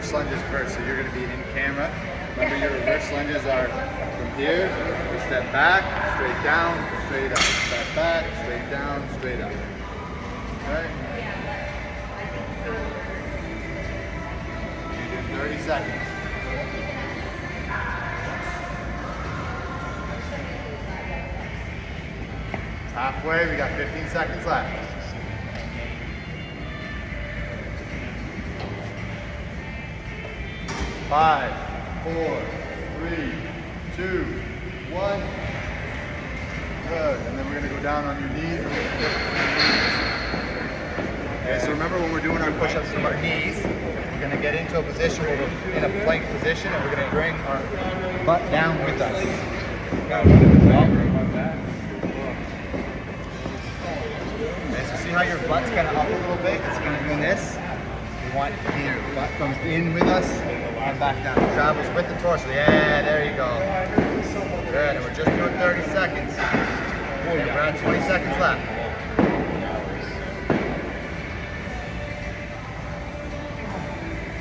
reverse lunges first. So you're going to be in camera. Remember your reverse lunges are from here, you step back, straight down, straight up. Step back, straight down, straight up. Okay? You do 30 seconds. Halfway, we got 15 seconds left. 5, 4, 3, 2, 1. Good. And then we're going to go down on your knees. Okay, so remember when we're doing our push-ups from our knees, we're going to get into a position where we're in a plank position and we're going to bring our butt down with us. Okay, so see how your butt's kind of up a little bit? It's kind of doing this. We want your butt comes in with us and back down. It travels with the torso. Yeah, there you go. Good, and we're just doing 30 seconds. Okay, we're at 20 seconds left.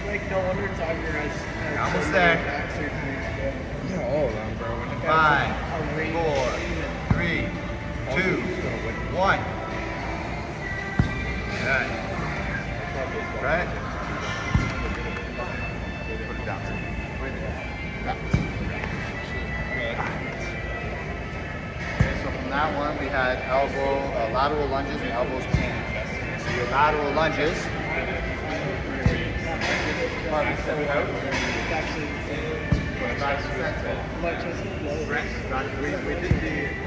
Like, no wonder Tiger has Almost there. Yeah, all around, bro. 5, 4, 3, 2, 1. Good. Right? Put it down. Okay, so from that one we had lateral lunges and elbows to hands. So your lateral lunges. We did the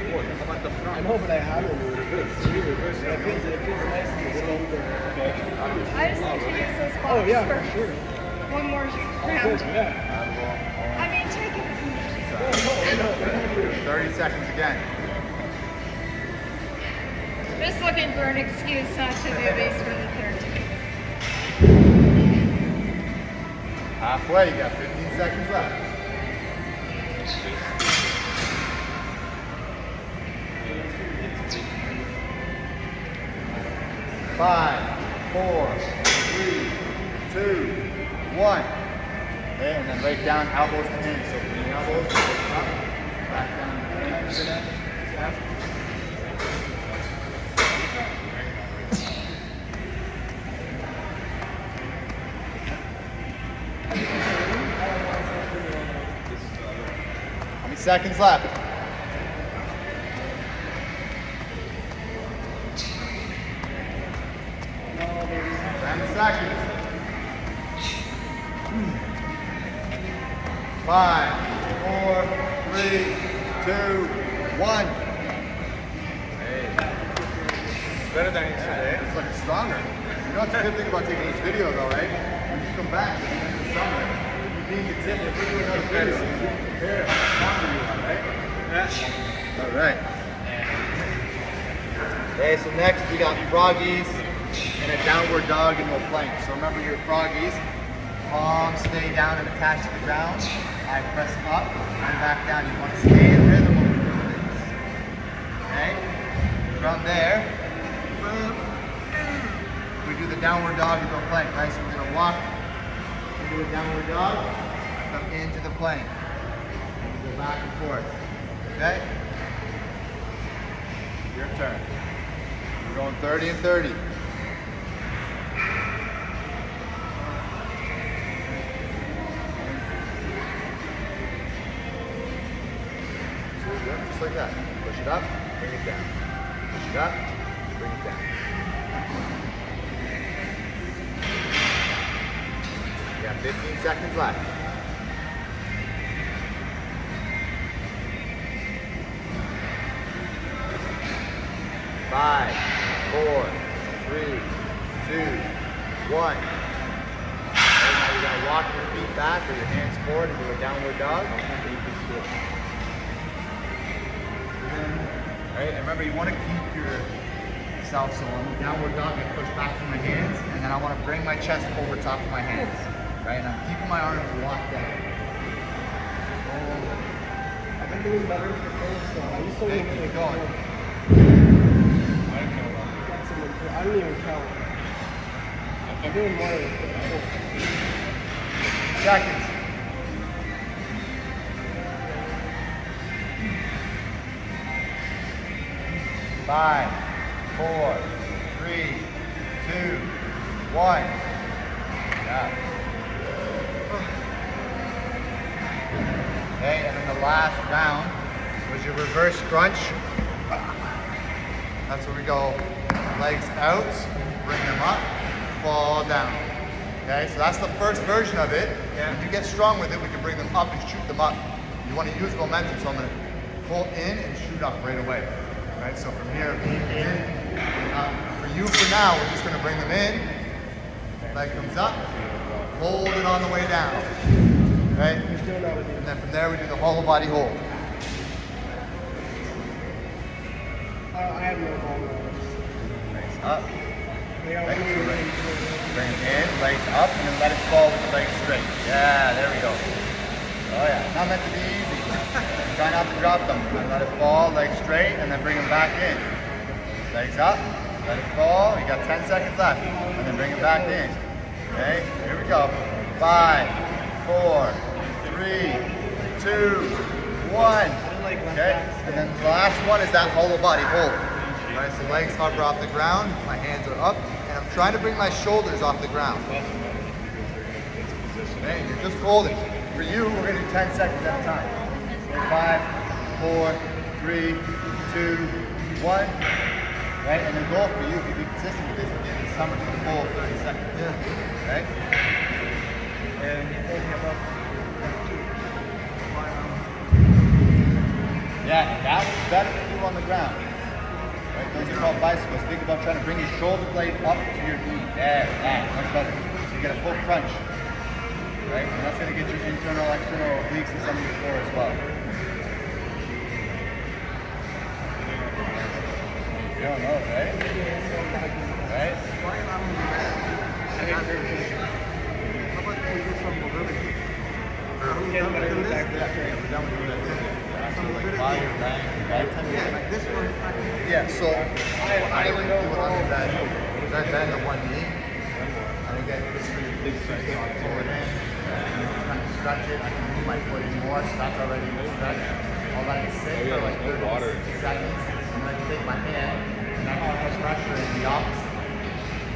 how about the front? I know, but I haven't. It feels nice to go. I just need to use those spots Oh, yeah, for for sure. one more round. Yeah. I mean, take it. 30 seconds again. Just looking for an excuse not to do these for the third time. Halfway, you got 15 seconds left. Five, 4, 3, 2, 1. Okay, and then right down, elbows to hands. So from the elbows, up, back down. How many seconds left? 10 seconds. 5, 4, 3, 2, 1. Hey. It's better than yesterday. It's looking stronger. You know what's a good thing about taking each video though, right? When you come back at the end of the summer, you being consistent, if we do another video, you can compare how stronger you are, right? Yeah. All right. Okay, so next we got froggies and a downward dog into a plank. So remember your froggies, palms stay down and attached to the ground. I press up and back down. You want to stay in rhythm when we're doing this. Okay? From there, boom, we do the downward dog into a plank, right? So we're going to walk into a downward dog, come into the plank. And we go back and forth. Okay? Your turn. We're going 30 and 30. Just like that. Push it up, bring it down. Push it up, bring it down. You got 15 seconds left. 5, 4, 3, 2, 1. Right now you gotta walk your feet back or your hands forward and do a downward dog. Alright, and remember you want to keep yourself so on the downward dog and push back with my hands, and then I want to bring my chest over top of my hands. Right, and I'm keeping my arms locked down. I've been doing better for cold stuff. I used to Okay, keep going. I don't even count. I'm doing more. seconds. 5, 4, 3, 2, 1. Yeah. Okay, and then the last round was your reverse crunch. That's where we go legs out, bring them up, fall down. Okay, so that's the first version of it. Yeah. When you get strong with it, we can bring them up and shoot them up. You want to use momentum, so I'm going to pull in and shoot up right away. Right, so from here, in. For you, for now, we're just going to bring them in. Leg comes up, hold it on the way down. Okay, and then from there we do the hollow body hold. I have no hold. Legs up. Legs bring it in, legs up, and then let it fall with the legs straight. Yeah, there we go. Oh yeah, not meant to be easy. Try not to drop them. And let it fall, legs straight, and then bring them back in. Legs up, let it fall. You got 10 seconds left, and then bring it back in. Okay, here we go. 5, 4, 3, 2, 1. Okay, and then the last one is that hollow body hold. All right, so legs hover off the ground, my hands are up, and I'm trying to bring my shoulders off the ground. Okay, you're just holding. For you, we're gonna do 10 seconds at a time. 5, 4, 3, 2, 1. Right, and the goal for you, if you be consistent with this, again, in summer, for the full 30 seconds. Yeah. Right? And you're thinking about Yeah, that was better to do on the ground. Right, those are called bicycles. Think about trying to bring your shoulder blade up to your knee. There, that, much better. So you get a full crunch. Right, and that's going to get your internal, external obliques and some of your core as well. You don't know, right? Right? how about we do some mobility? Yeah, we're done with that. So like while you're laying, right? Like this one. Yeah, so I like to do it on the bed. I bend the one knee, and again, this is really big stretch. So I pull it in, and kind of stretch it. I can move my foot in more, so that's already a stretch. I'll let it sit for like 30 seconds, and then I take my hand, and I can put pressure in the opposite.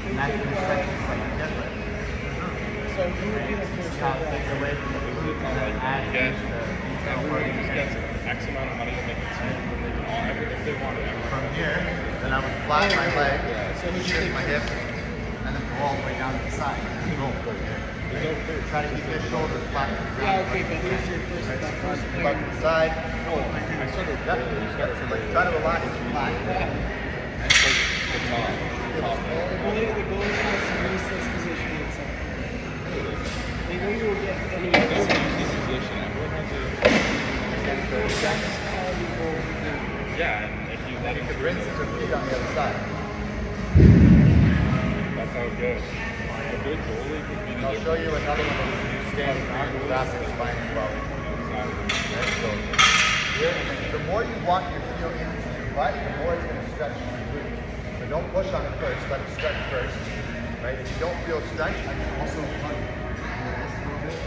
And that's when the stretch is slightly different. So who would be the first How it takes away from the glute and then adds to the internal part of Everybody your just hand. gets X amount of money to make it smooth, but they can all, if they want it. From here, then I would flatten my leg, shift my hip, and then go all the way down to the side. Boom. There's no proof. Try to keep your shoulders flat to the ground. Yeah, okay, but here's your first, Right, that so first front to the side. Oh, I started Yep. Yep. So like try to relax your flat. It's like the top. Only the goal is to release this position itself. They know you will get any Don't other use this position. Everyone has a, that's how you go with it. yeah, and if you let You it, could rinse and repeat on the other side. that's how it goes. A good goalie could be And the I'll show you another one that we can do standing on the thoracic spine as well. Right, so here, and then the more you want your heel into your butt, the more it's going to stretch your glute. So don't push on it first, let it stretch first. Right? If you don't feel stretch, I can also run this a little bit,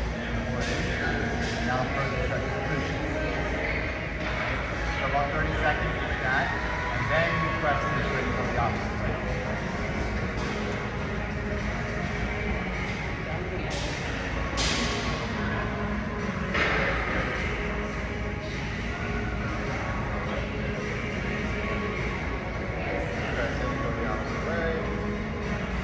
or and now further stretch the glute. So about 30 seconds doing that, and then you press into it from the opposite side. Press in, go the opposite way.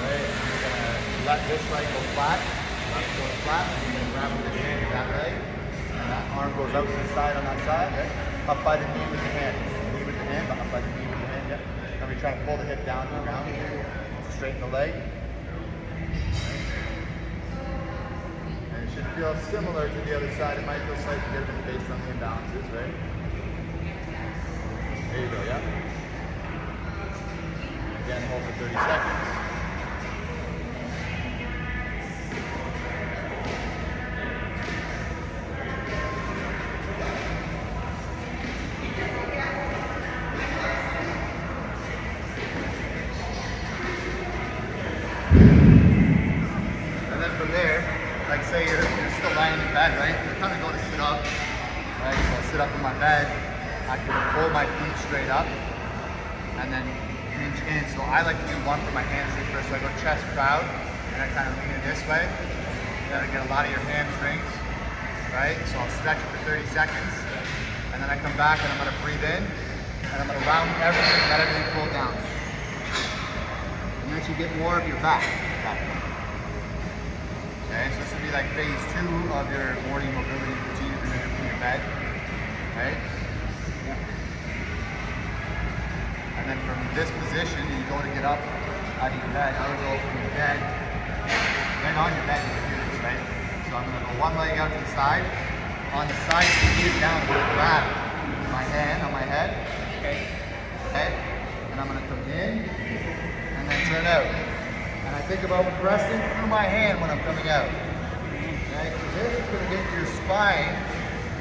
Right, and you're gonna let this leg go flat. Let it go flat, and you're gonna grab with the hand that leg, and that arm goes out to the side on that side. Right? Up by the knee with the hand. Knee with the hand, but up by the knee with the hand. Yep. Then we try to pull the hip down to the ground. Straighten the leg. And it should feel similar to the other side. It might feel slightly different based on the imbalances, right? There you go, yeah. Again, hold for 30 seconds. lying in bed, right? I kind of go to sit up, right? So I sit up in my bed. I can hold my feet straight up and then hinge in. So I like to do one for my hamstring first. So I go chest proud and I kind of lean in this way. You gotta get a lot of your hamstrings, right? So I'll stretch it for 30 seconds and then I come back and I'm gonna breathe in and I'm gonna round everything, let everything pull down. And you actually get more of your back at that point. Okay, so this would be like phase 2 of your morning mobility routine if you're gonna do it from your bed, right? And then from this position, you go to get up out of your bed. I would go from your bed, right on your bed, you can do this, right? So I'm gonna go one leg out to the side. On the side, you get down, I'm gonna grab my hand on my head, okay? And I'm gonna come in, and then turn out. And I think about pressing through my hand when I'm coming out. Okay? This is gonna get your spine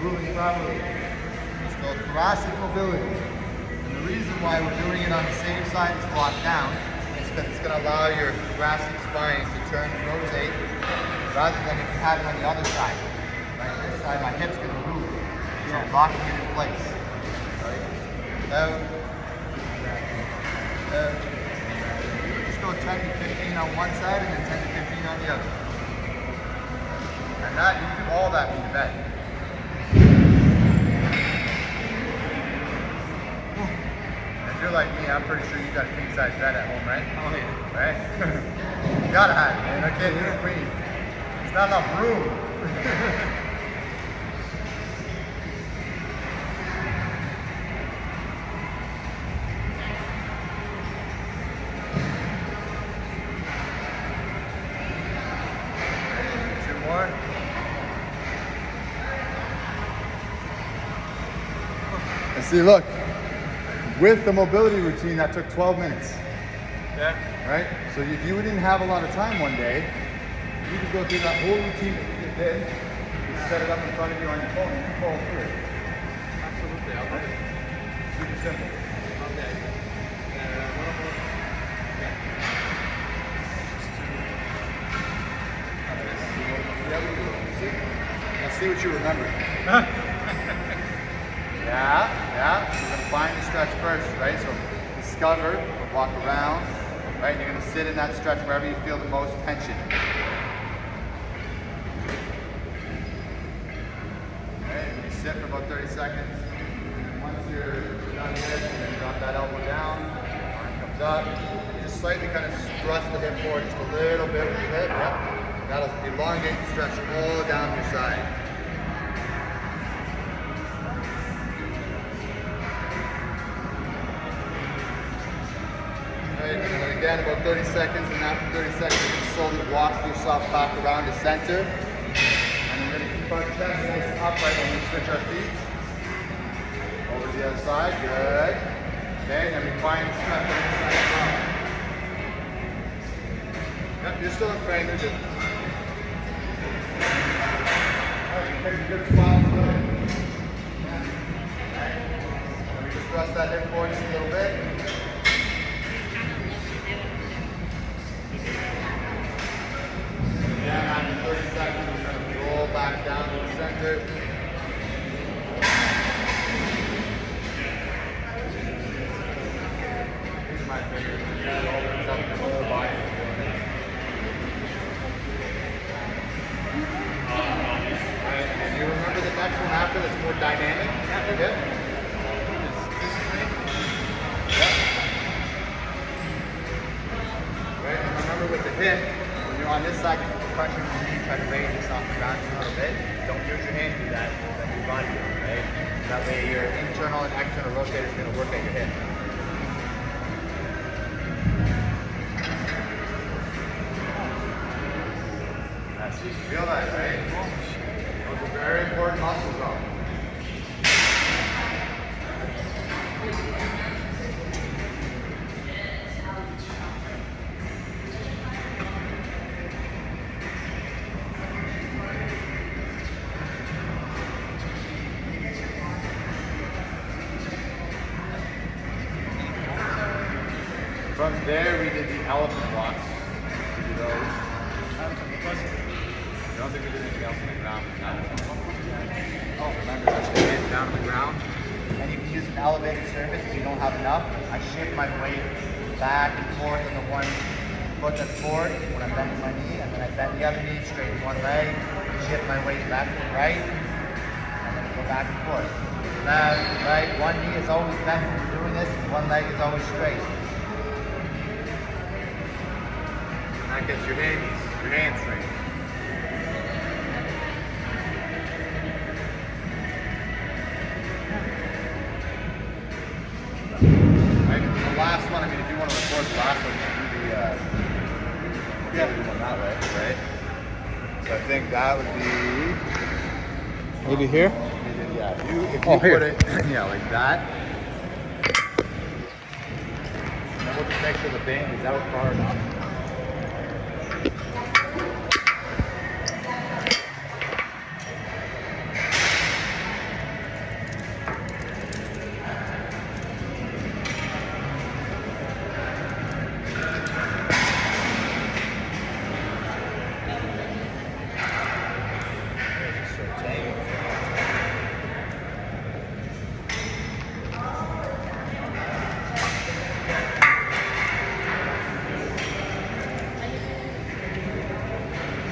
moving properly. It's called thoracic mobility. And the reason why we're doing it on the same side as locked down is because it's going to allow your thoracic spine to turn and rotate rather than if you had it on the other side. Right, this side, my hip's going to move. So I'm locking it in place. Right? Out. Out. Just go 10 to 15 on one side and then 10 to 15 on the other. And that, you can do all that from your bed. If you're like me, I'm pretty sure you got a king size bed at home, right? Oh yeah. Right? You gotta have it, man. I can't do it queen. It's not enough room. Two more. And see, look. With the mobility routine, that took 12 minutes. Yeah. Right? So if you didn't have a lot of time one day, you could go through that whole routine that you did. You set it up in front of you on your phone and you follow through it. Absolutely. I love it. Super simple. Okay. Let's see what you remember. Yeah. You're gonna find the stretch first, right? So discover, walk around, right? You're gonna sit in that stretch wherever you feel the most tension. Okay, you sit for about 30 seconds. Once you're done here, you're gonna drop that elbow down, arm comes up. You just slightly kind of thrust the hip forward just a little bit with your hip. Yep. That'll elongate and stretch all down your side. And then again, about 30 seconds, and after 30 seconds, you can slowly walk yourself back around the center. And we're going to keep our chest nice and upright when we switch our feet. Over to the other side, good. Okay, and we find the stretch on the side as well. Yep, you're still in frame, you're good. Alright, take a good spot. Okay. And we just thrust that hip forward just a little bit. After 30 seconds, we're going to roll back down to the center. These are my fingers. It opens up the whole body. Right. And you remember the next one after that's more dynamic? Yeah. Yep. Right. And remember with the hip, when you're on this side, you put the pressure on your knee, try to raise this off the ground just a little bit. Don't use your hand to do that. Let your body do it, right? That way your internal and external rotator is going to work at your hip. That's, you feel that, right? Those are very important muscles though. From there, we did the elephant walks. We did those. I don't think we did anything else on the ground. Oh, remember, just the hands down on the ground. And you can use an elevated surface if you don't have enough. I shift my weight back and forth on the one foot that's forward when I'm bending my knee, and then I bend the other knee, straighten one leg, shift my weight left and right, and then go back and forth. Left, right, one knee is always bent when we're doing this, one leg is always straight. And that gets your hamstring. Right, the last one, I mean, if you want to record the last one, you can do the one that way, right? So I think that would be Maybe here? yeah. If you Oh, put here. it yeah, like that. And then we'll just make sure the band is out far enough.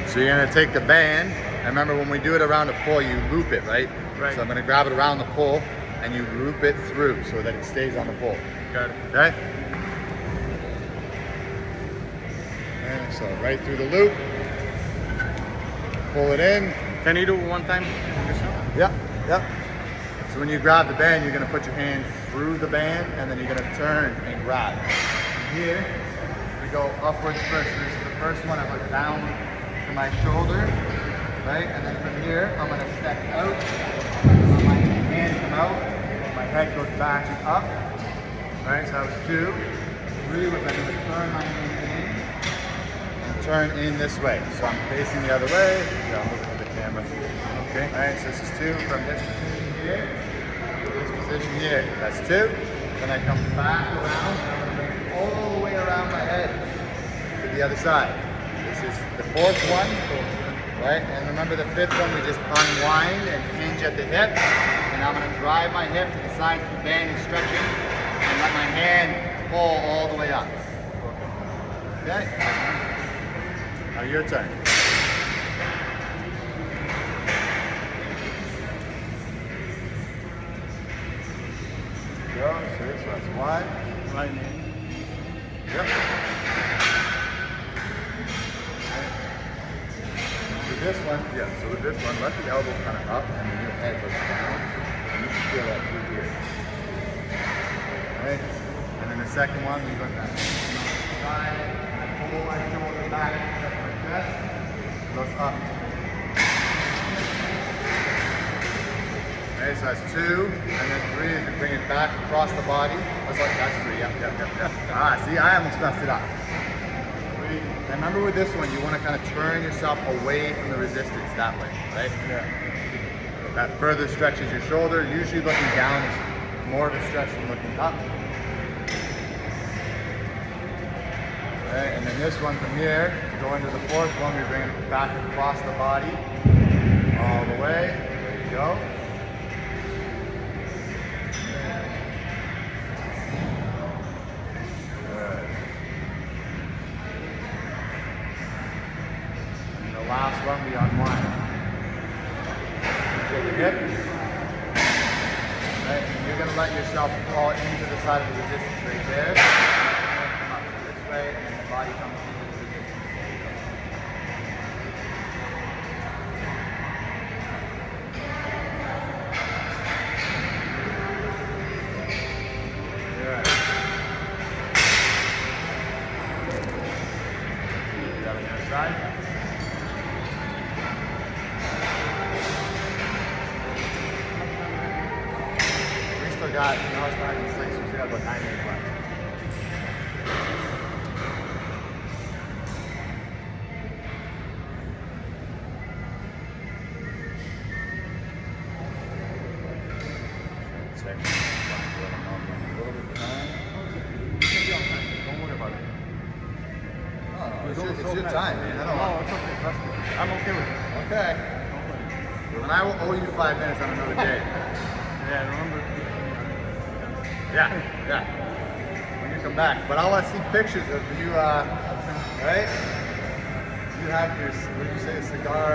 So you're gonna take the band, and remember when we do it around a pole, you loop it, right? Right. So I'm gonna grab it around the pole, and you loop it through so that it stays on the pole. Got it. Okay? And so right through the loop, pull it in. Can you do it one time? Yep, yep. So when you grab the band, you're gonna put your hand through the band, and then you're gonna turn and grab. Here, we go upwards first. This is the first one. I look down to my shoulder, right? And then from here, I'm gonna step out. Let my hand come out. My head goes back and up. Right? So that was 2. 3 was I'm gonna turn my hand in and turn in this way. So I'm facing the other way. Yeah, I'm looking at the camera. Okay. All right, so this is 2 from this position here to this position here. That's 2. Then I come back around, and I'm gonna bring it all the way around my head to the other side. This is the 4th one, right? And remember the 5th one, we just unwind and hinge at the hip. And I'm gonna drive my hip to the side of the band and stretching, and let my hand pull all the way up. Okay? Now your turn. Go, 6, so that's 1. Right knee. Yep. With this one, yeah, so with this one, let the elbow kind of up and then your head goes down. And you can feel that through here. Right? And then the second one, we look at side, and I pull my shoulder back, touch my chest, goes up. Okay, so that's 2, and then 3 is you bring it back across the body. That's 3, yep. Ah, see, I almost messed it up. 3. And remember with this one, you want to kind of turn yourself away from the resistance that way, right? Yeah. That further stretches your shoulder. Usually looking down is more of a stretch than looking up. Okay, and then this one from here, to go into the 4th one, we bring it back across the body, all the way. There you go. Good. And the last one, we unwind. Take the hip. Right, and you're going to let yourself fall into the side of the resistance right there. Come up this way, and then the body comes into the resistance. Good. Do that on the other side. We still got, no, it's not even 6, we still got about 9 minutes left. Check. A little bit behind. Don't worry about it. No, it's your time, man. I don't No, it's okay. Trust me. I'm okay with it. Okay. And I will owe you 5 minutes on another day. Yeah, remember. Yeah. When you come back. But I want to see pictures of you, right? You have your, what did you say, cigar